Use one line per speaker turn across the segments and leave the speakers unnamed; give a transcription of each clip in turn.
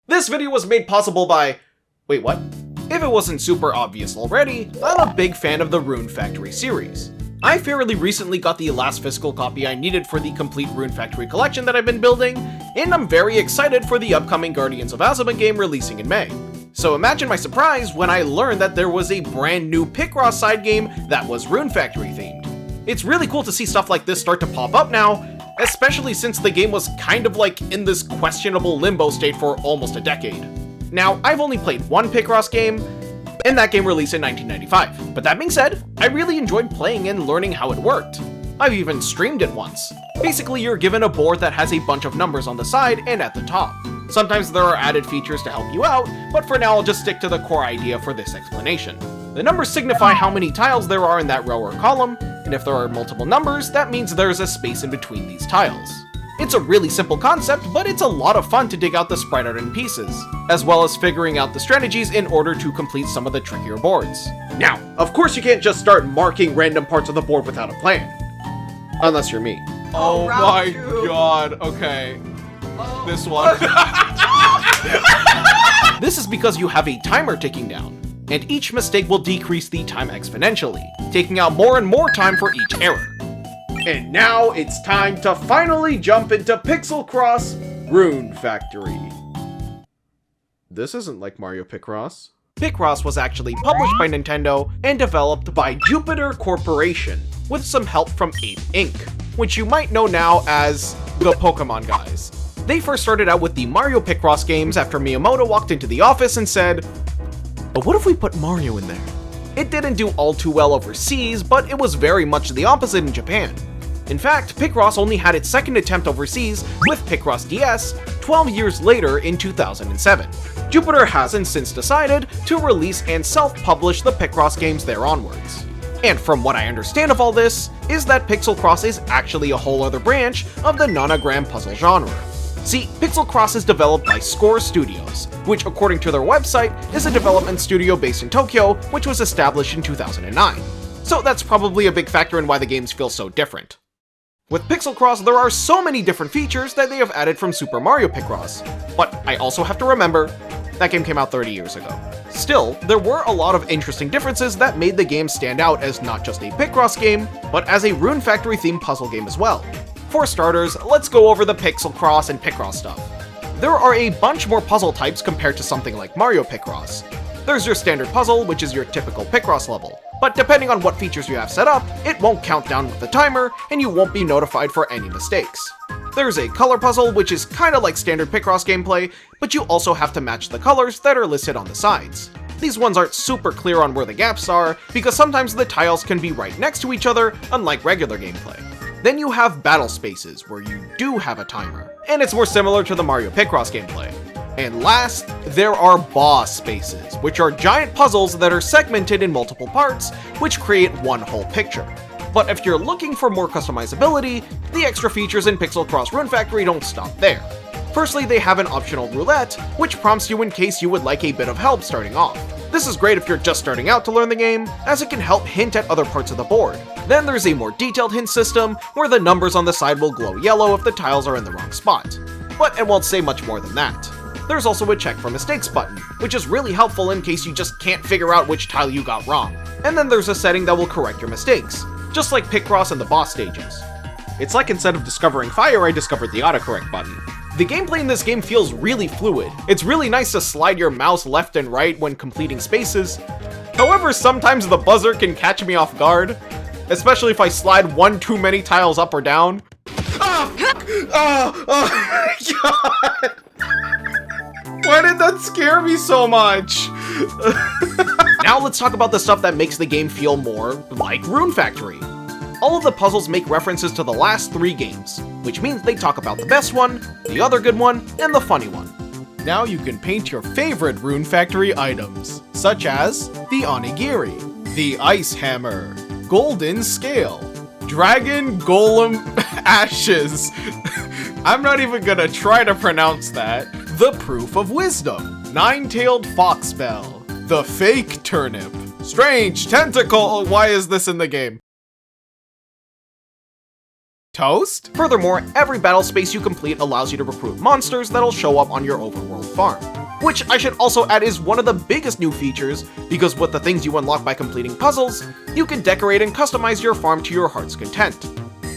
This video was made possible by... Wait, what? If it wasn't super obvious already, I'm a big fan of the Rune Factory series. I fairly recently got the last physical copy I needed for the complete Rune Factory collection that I've been building, and I'm very excited for the upcoming Guardians of Azuma game releasing in May. So imagine my surprise when I learned that there was a brand new Picross side game that was Rune Factory themed. It's really cool to see stuff like this start to pop up now, especially since the game was kind of like in this questionable limbo state for almost a decade. Now, I've only played one Picross game, and that game released in 1995. But that being said, I really enjoyed playing and learning how it worked. I've even streamed it once. Basically, you're given a board that has a bunch of numbers on the side and at the top. Sometimes there are added features to help you out, but for now I'll just stick to the core idea for this explanation. The numbers signify how many tiles there are in that row or column, and if there are multiple numbers, that means there's a space in between these tiles. It's a really simple concept, but it's a lot of fun to dig out the sprite art in pieces, as well as figuring out the strategies in order to complete some of the trickier boards. Now, of course you can't just start marking random parts of the board without a plan. Unless you're me. Oh my god, okay. Oh. This one. This is because you have a timer ticking down, and each mistake will decrease the time exponentially, taking out more and more time for each error. And now it's time to finally jump into Piczle Cross Rune Factory. This isn't like Mario Picross. Picross was actually published by Nintendo and developed by Jupiter Corporation, with some help from Ape Inc., which you might know now as the Pokemon guys. They first started out with the Mario Picross games after Miyamoto walked into the office and said, "But what if we put Mario in there?" It didn't do all too well overseas, but it was very much the opposite in Japan. In fact, Picross only had its second attempt overseas with Picross DS 12 years later in 2007. Jupiter hasn't since decided to release and self-publish the Picross games there onwards. And from what I understand of all this, is that Piczle Cross is actually a whole other branch of the nonogram puzzle genre. See, Piczle Cross is developed by Score Studios, which according to their website is a development studio based in Tokyo, which was established in 2009. So that's probably a big factor in why the games feel so different. With Piczle Cross, there are so many different features that they have added from Super Mario Picross, but I also have to remember, that game came out 30 years ago. Still, there were a lot of interesting differences that made the game stand out as not just a Picross game, but as a Rune Factory themed puzzle game as well. For starters, let's go over the Piczle Cross and Picross stuff. There are a bunch more puzzle types compared to something like Mario Picross. There's your standard puzzle, which is your typical Picross level, but depending on what features you have set up, it won't count down with the timer, and you won't be notified for any mistakes. There's a color puzzle, which is kinda like standard Picross gameplay, but you also have to match the colors that are listed on the sides. These ones aren't super clear on where the gaps are, because sometimes the tiles can be right next to each other, unlike regular gameplay. Then you have battle spaces, where you do have a timer, and it's more similar to the Mario Picross gameplay. And last, there are boss spaces, which are giant puzzles that are segmented in multiple parts, which create one whole picture. But if you're looking for more customizability, the extra features in Piczle Cross Rune Factory don't stop there. Firstly, they have an optional roulette, which prompts you in case you would like a bit of help starting off. This is great if you're just starting out to learn the game, as it can help hint at other parts of the board. Then there's a more detailed hint system, where the numbers on the side will glow yellow if the tiles are in the wrong spot. But it won't say much more than that. There's also a check for mistakes button, which is really helpful in case you just can't figure out which tile you got wrong. And then there's a setting that will correct your mistakes, just like Picross and the boss stages. It's like instead of discovering fire, I discovered the autocorrect button. The gameplay in this game feels really fluid. It's really nice to slide your mouse left and right when completing spaces. However, sometimes the buzzer can catch me off guard, especially if I slide one too many tiles up or down. Oh my god! Why did that scare me so much? Now let's talk about the stuff that makes the game feel more like Rune Factory. All of the puzzles make references to the last 3 games, which means they talk about the best one, the other good one, and the funny one. Now you can paint your favorite Rune Factory items, such as the Onigiri, the Ice Hammer, Golden Scale, Dragon Golem Ashes, I'm not even gonna try to pronounce that, the Proof of Wisdom, Nine-Tailed Foxbell, the Fake Turnip, Strange Tentacle, why is this in the game? Toast? Furthermore, every battle space you complete allows you to recruit monsters that'll show up on your overworld farm. which I should also add is one of the biggest new features, because with the things you unlock by completing puzzles, you can decorate and customize your farm to your heart's content.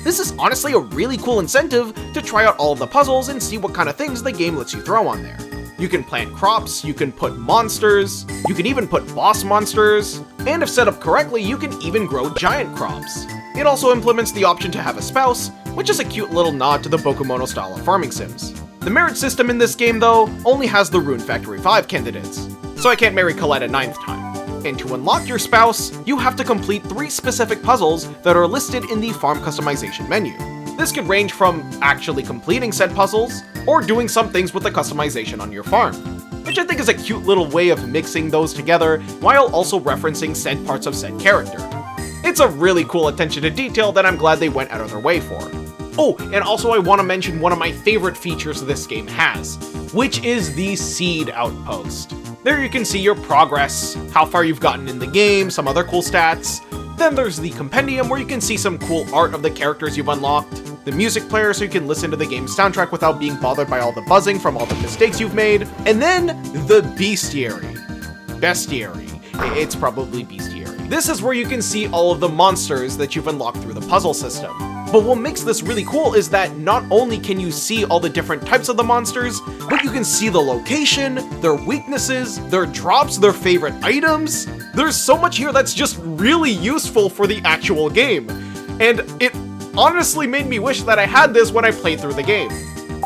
This is honestly a really cool incentive to try out all of the puzzles and see what kind of things the game lets you throw on there. You can plant crops, you can put monsters, you can even put boss monsters, and if set up correctly, you can even grow giant crops. It also implements the option to have a spouse, which is a cute little nod to the Bokumono style of farming sims. The marriage system in this game, though, only has the Rune Factory 5 candidates, so I can't marry Colette a 9th time. And to unlock your spouse, you have to complete 3 specific puzzles that are listed in the farm customization menu. This could range from actually completing said puzzles, or doing some things with the customization on your farm, which I think is a cute little way of mixing those together while also referencing said parts of said character. It's a really cool attention to detail that I'm glad they went out of their way for. Oh, and also I want to mention one of my favorite features this game has, which is the Seed Outpost. There you can see your progress, how far you've gotten in the game, some other cool stats. Then there's the Compendium where you can see some cool art of the characters you've unlocked, the music player so you can listen to the game's soundtrack without being bothered by all the buzzing from all the mistakes you've made, and then the Bestiary. It's probably Bestiary. This is where you can see all of the monsters that you've unlocked through the puzzle system. But what makes this really cool is that not only can you see all the different types of the monsters, but you can see the location, their weaknesses, their drops, their favorite items. There's so much here that's just really useful for the actual game. And it honestly made me wish that I had this when I played through the game.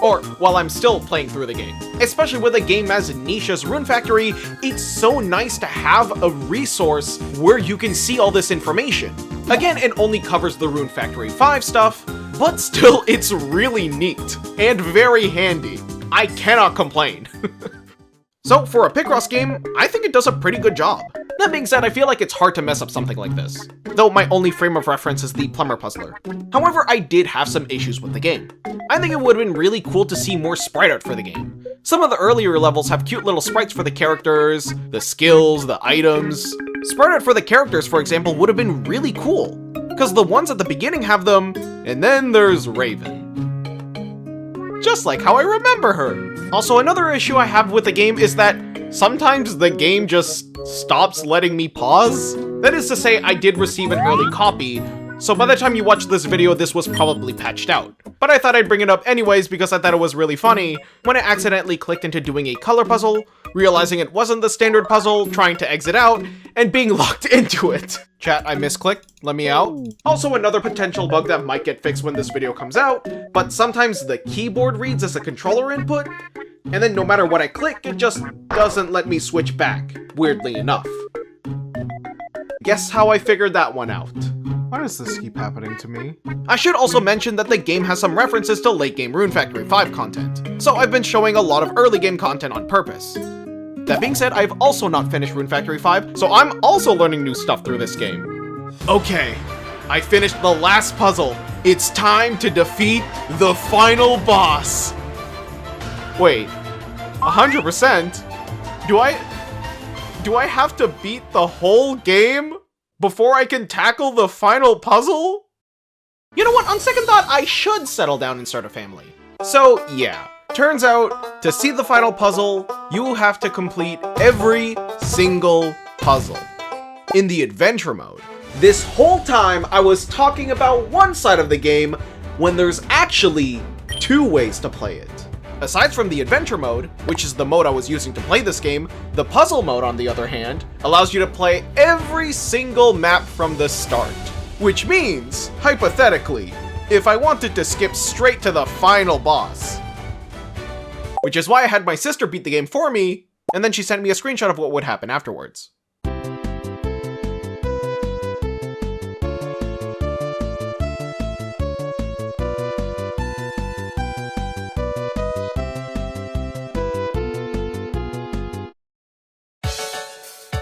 Or while I'm still playing through the game. Especially with a game as niche as Rune Factory, it's so nice to have a resource where you can see all this information. Again, it only covers the Rune Factory 5 stuff, but still it's really neat and very handy. I cannot complain. So for a Picross game, I think it does a pretty good job. That being said, I feel like it's hard to mess up something like this, though my only frame of reference is the Plumber Puzzler. However, I did have some issues with the game. I think it would have been really cool to see more sprite art for the game. Some of the earlier levels have cute little sprites for the characters, the skills, the items. Sprite art for the characters, for example, would have been really cool, because the ones at the beginning have them, and then there's Raven. Just like how I remember her. Also, another issue I have with the game is that sometimes the game just stops letting me pause. That is to say, I did receive an early copy, so by the time you watch this video, this was probably patched out. But I thought I'd bring it up anyways because I thought it was really funny when I accidentally clicked into doing a color puzzle, realizing it wasn't the standard puzzle, trying to exit out, and being locked into it. Chat, I misclicked. Let me out. Also, another potential bug that might get fixed when this video comes out, but sometimes the keyboard reads as a controller input, and then no matter what I click, it just doesn't let me switch back, weirdly enough. Guess how I figured that one out.
Why does this keep happening to me?
I should also mention that the game has some references to late game Rune Factory 5 content, so I've been showing a lot of early game content on purpose. That being said, I've also not finished Rune Factory 5, so I'm also learning new stuff through this game. Okay, I finished the last puzzle. It's time to defeat the final boss. Wait, 100%? Do I have to beat the whole game before I can tackle the final puzzle? You know what, on second thought, I should settle down and start a family. So yeah, turns out, to see the final puzzle, you have to complete every single puzzle. In the adventure mode, this whole time I was talking about one side of the game when there's actually 2 ways to play it. Aside from the adventure mode, which is the mode I was using to play this game, the puzzle mode, on the other hand, allows you to play every single map from the start. Which means, hypothetically, if I wanted to skip straight to the final boss. Which is why I had my sister beat the game for me, and then she sent me a screenshot of what would happen afterwards.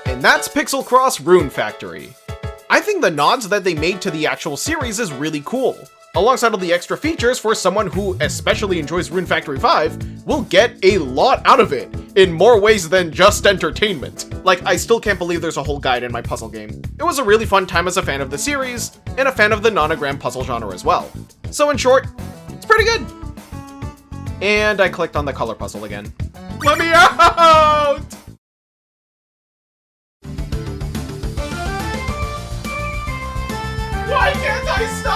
And that's Piczle Cross Rune Factory. I think the nods that they made to the actual series is really cool. Alongside all the extra features for someone who especially enjoys Rune Factory 5, will get a lot out of it, in more ways than just entertainment. Like, I still can't believe there's a whole guide in my puzzle game. It was a really fun time as a fan of the series, and a fan of the nonogram puzzle genre as well. So in short, it's pretty good. And I clicked on the color puzzle again. Let me out! stop!